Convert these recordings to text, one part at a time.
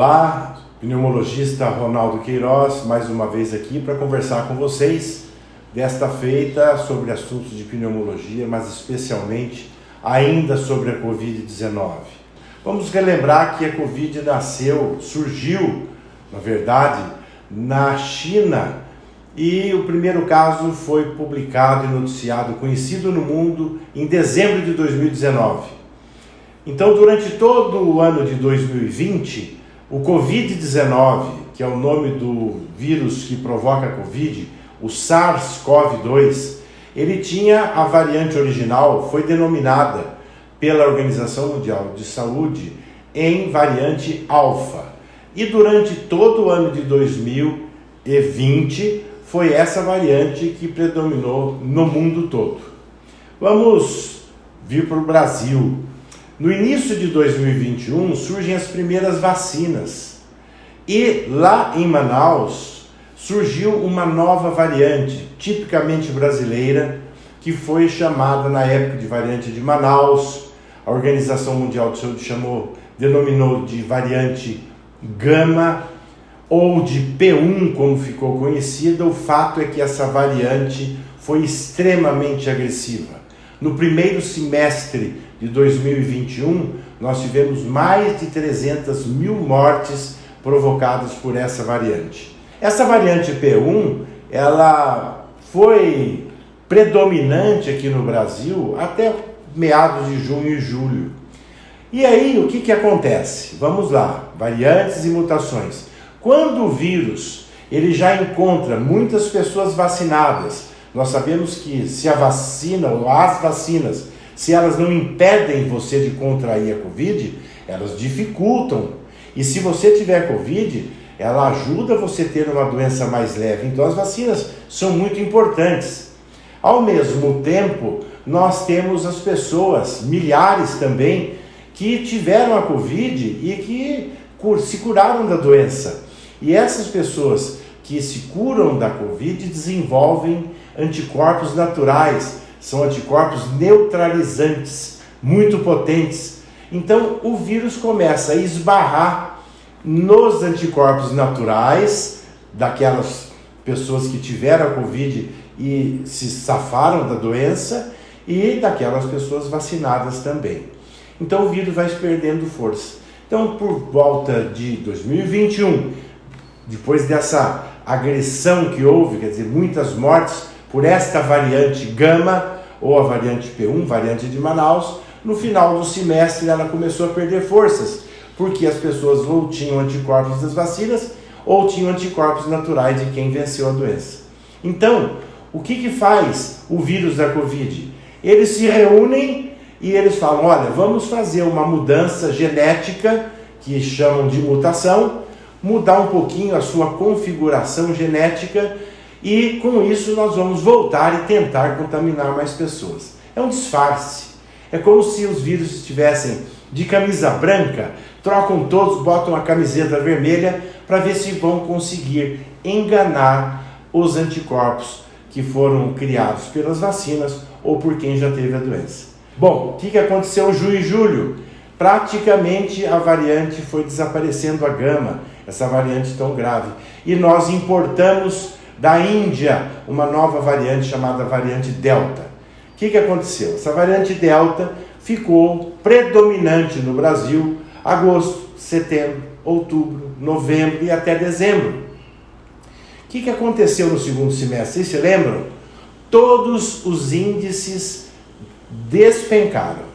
Olá, pneumologista Ronaldo Queiroz, mais uma vez aqui para conversar com vocês, desta feita sobre assuntos de pneumologia, mas especialmente ainda sobre a Covid-19. Vamos relembrar que a Covid surgiu, na verdade, na China, e o primeiro caso foi publicado e noticiado, conhecido no mundo, em dezembro de 2019. Então, durante todo o ano de 2020, o Covid-19, que é o nome do vírus que provoca a Covid, o SARS-CoV-2, ele tinha a variante original, foi denominada pela Organização Mundial de Saúde em variante alfa. E durante todo o ano de 2020, foi essa variante que predominou no mundo todo. Vamos vir para o Brasil. No início de 2021 surgem as primeiras vacinas e lá em Manaus surgiu uma nova variante, tipicamente brasileira, que foi chamada na época de variante de Manaus. A Organização Mundial de Saúde denominou de variante Gama ou de P1, como ficou conhecida. O fato é que essa variante foi extremamente agressiva. No primeiro semestre de 2021, nós tivemos mais de 300 mil mortes provocadas por essa variante. Essa variante P1, ela foi predominante aqui no Brasil até meados de junho e julho. E aí, o que acontece? Vamos lá, variantes e mutações. Quando o vírus ele já encontra muitas pessoas vacinadas, nós sabemos que se a vacina ou as vacinas, se elas não impedem você de contrair a Covid, elas dificultam. E se você tiver Covid, ela ajuda você a ter uma doença mais leve. Então as vacinas são muito importantes. Ao mesmo tempo, nós temos as pessoas, milhares também, que tiveram a Covid e que se curaram da doença. E essas pessoas que se curam da Covid desenvolvem anticorpos naturais, são anticorpos neutralizantes, muito potentes. Então o vírus começa a esbarrar nos anticorpos naturais daquelas pessoas que tiveram a Covid e se safaram da doença e daquelas pessoas vacinadas também. Então o vírus vai perdendo força. Então, por volta de 2021, depois dessa agressão que houve, quer dizer, muitas mortes por esta variante Gama, ou a variante P1, variante de Manaus, no final do semestre ela começou a perder forças, porque as pessoas ou tinham anticorpos das vacinas, ou tinham anticorpos naturais de quem venceu a doença. Então, o que faz o vírus da Covid? Eles se reúnem e eles falam, olha, vamos fazer uma mudança genética, que chamam de mutação, mudar um pouquinho a sua configuração genética, e com isso nós vamos voltar e tentar contaminar mais pessoas. É um disfarce. É como se os vírus estivessem de camisa branca, trocam todos, botam a camiseta vermelha para ver se vão conseguir enganar os anticorpos que foram criados pelas vacinas ou por quem já teve a doença. Bom, o que aconteceu em junho e julho? Praticamente a variante foi desaparecendo, a Gama, essa variante tão grave. E nós importamos da Índia uma nova variante chamada variante Delta. O que aconteceu? Essa variante Delta ficou predominante no Brasil agosto, setembro, outubro, novembro e até dezembro. O que aconteceu no segundo semestre? Vocês se lembram? Todos os índices despencaram.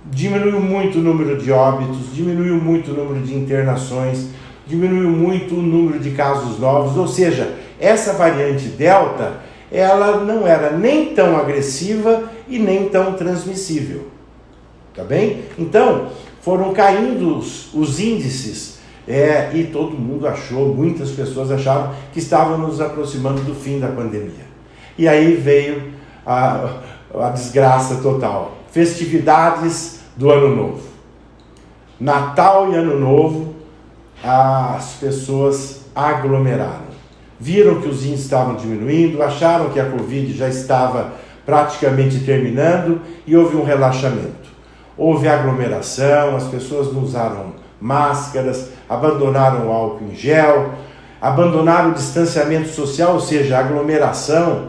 Diminuiu muito o número de óbitos, diminuiu muito o número de internações, diminuiu muito o número de casos novos, ou seja, essa variante Delta, ela não era nem tão agressiva e nem tão transmissível, tá bem? Então, foram caindo os índices e todo mundo achou, muitas pessoas acharam que estávamos nos aproximando do fim da pandemia. E aí veio a desgraça total. Festividades do Ano Novo. Natal e Ano Novo, as pessoas aglomeraram. Viram que os índices estavam diminuindo, acharam que a Covid já estava praticamente terminando e houve um relaxamento. Houve aglomeração, as pessoas não usaram máscaras, abandonaram o álcool em gel, abandonaram o distanciamento social, ou seja, a aglomeração,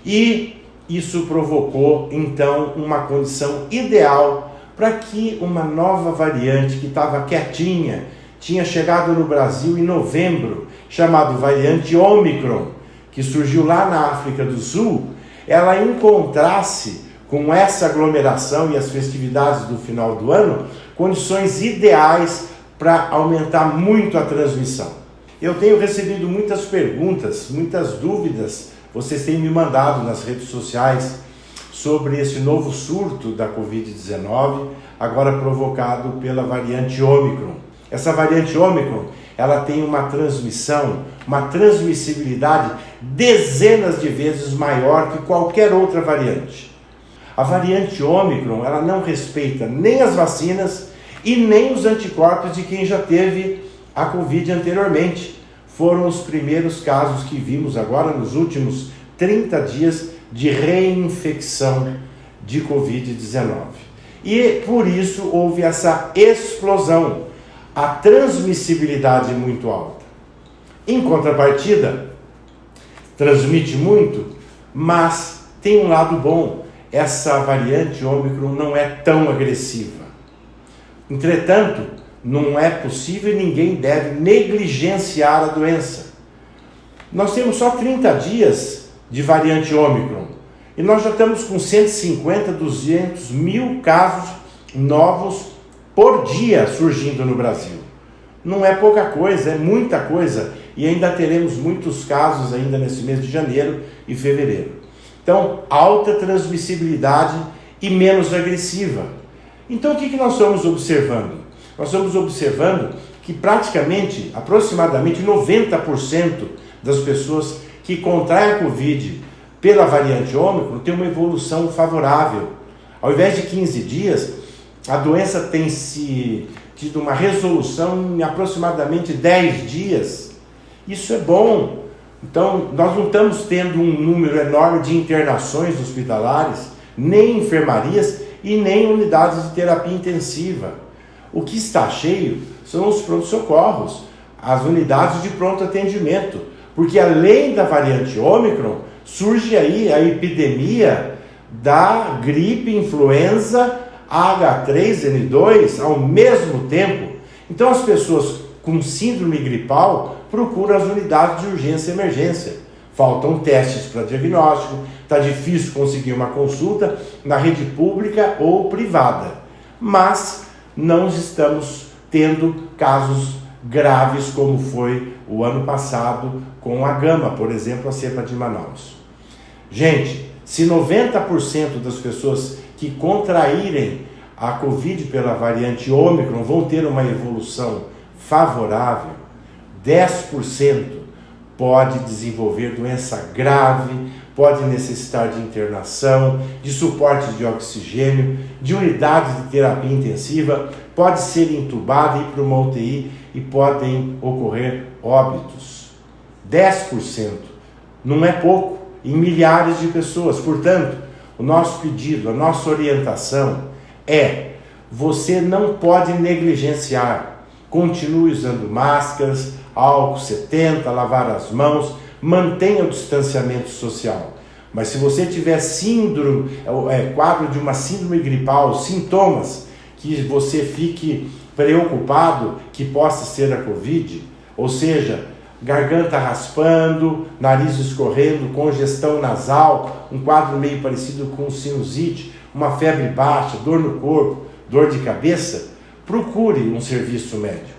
e isso provocou, então, uma condição ideal para que uma nova variante que estava quietinha, tinha chegado no Brasil em novembro, chamado variante Ômicron, que surgiu lá na África do Sul, ela encontrasse, com essa aglomeração e as festividades do final do ano, condições ideais para aumentar muito a transmissão. Eu tenho recebido muitas perguntas, muitas dúvidas, vocês têm me mandado nas redes sociais sobre esse novo surto da Covid-19, agora provocado pela variante Ômicron. Essa variante Ômicron, ela tem uma transmissão, uma transmissibilidade dezenas de vezes maior que qualquer outra variante. A variante Ômicron, ela não respeita nem as vacinas e nem os anticorpos de quem já teve a Covid anteriormente. Foram os primeiros casos que vimos agora nos últimos 30 dias de reinfecção de Covid-19. E por isso houve essa explosão, a transmissibilidade muito alta. Em contrapartida, transmite muito, mas tem um lado bom. Essa variante Ômicron não é tão agressiva. Entretanto, não é possível e ninguém deve negligenciar a doença. Nós temos só 30 dias de variante Ômicron e nós já estamos com 150, 200 mil casos novos por dia surgindo no Brasil. Não é pouca coisa, é muita coisa, e ainda teremos muitos casos ainda nesse mês de janeiro e fevereiro. Então, alta transmissibilidade e menos agressiva. Então, o que nós estamos observando? Nós estamos observando que praticamente, aproximadamente 90% das pessoas que contraem a Covid pela variante Ômicron tem uma evolução favorável. Ao invés de 15 dias, a doença tem tido uma resolução em aproximadamente 10 dias. Isso é bom. Então, nós não estamos tendo um número enorme de internações hospitalares, nem enfermarias e nem unidades de terapia intensiva. O que está cheio são os pronto-socorros, as unidades de pronto atendimento, porque além da variante Ômicron, surge aí a epidemia da gripe influenza H3N2 ao mesmo tempo. Então as pessoas com síndrome gripal procuram as unidades de urgência e emergência. Faltam testes para diagnóstico, está difícil conseguir uma consulta na rede pública ou privada. Mas não estamos tendo casos graves como foi o ano passado com a Gama, por exemplo, a cepa de Manaus. Gente, se 90% das pessoas que contraírem a Covid pela variante Ômicron vão ter uma evolução favorável, 10% pode desenvolver doença grave, pode necessitar de internação, de suporte de oxigênio, de unidade de terapia intensiva, pode ser entubado e ir para uma UTI e podem ocorrer óbitos. 10% não é pouco em milhares de pessoas. Portanto, o nosso pedido, a nossa orientação é: você não pode negligenciar. Continue usando máscaras, álcool 70, lavar as mãos, mantenha o distanciamento social. Mas se você tiver quadro de uma síndrome gripal, sintomas que você fique preocupado que possa ser a Covid, ou seja, garganta raspando, nariz escorrendo, congestão nasal, um quadro meio parecido com sinusite, uma febre baixa, dor no corpo, dor de cabeça, procure um serviço médico.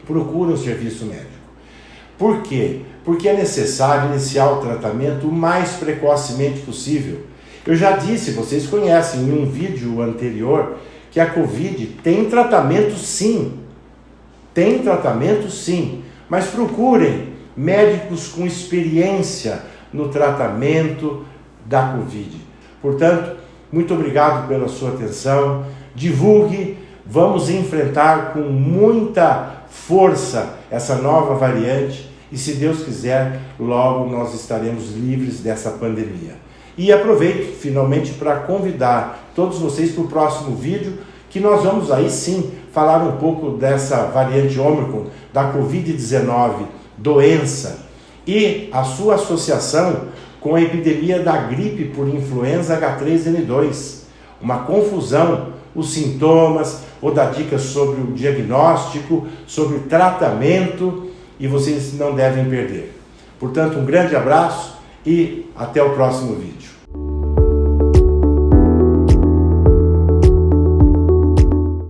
Procure um serviço médico. Por quê? Porque é necessário iniciar o tratamento o mais precocemente possível. Eu já disse, vocês conhecem em um vídeo anterior, que a Covid tem tratamento sim. Tem tratamento sim. Mas procurem médicos com experiência no tratamento da Covid. Portanto, muito obrigado pela sua atenção. Divulgue, vamos enfrentar com muita força essa nova variante e, se Deus quiser, logo nós estaremos livres dessa pandemia. E aproveito finalmente para convidar todos vocês para o próximo vídeo, que nós vamos aí sim falar um pouco dessa variante Ômicron da Covid-19, doença, e a sua associação com a epidemia da gripe por influenza H3N2. Uma confusão, os sintomas, vou dar dicas sobre o diagnóstico, sobre o tratamento, e vocês não devem perder. Portanto, um grande abraço e até o próximo vídeo.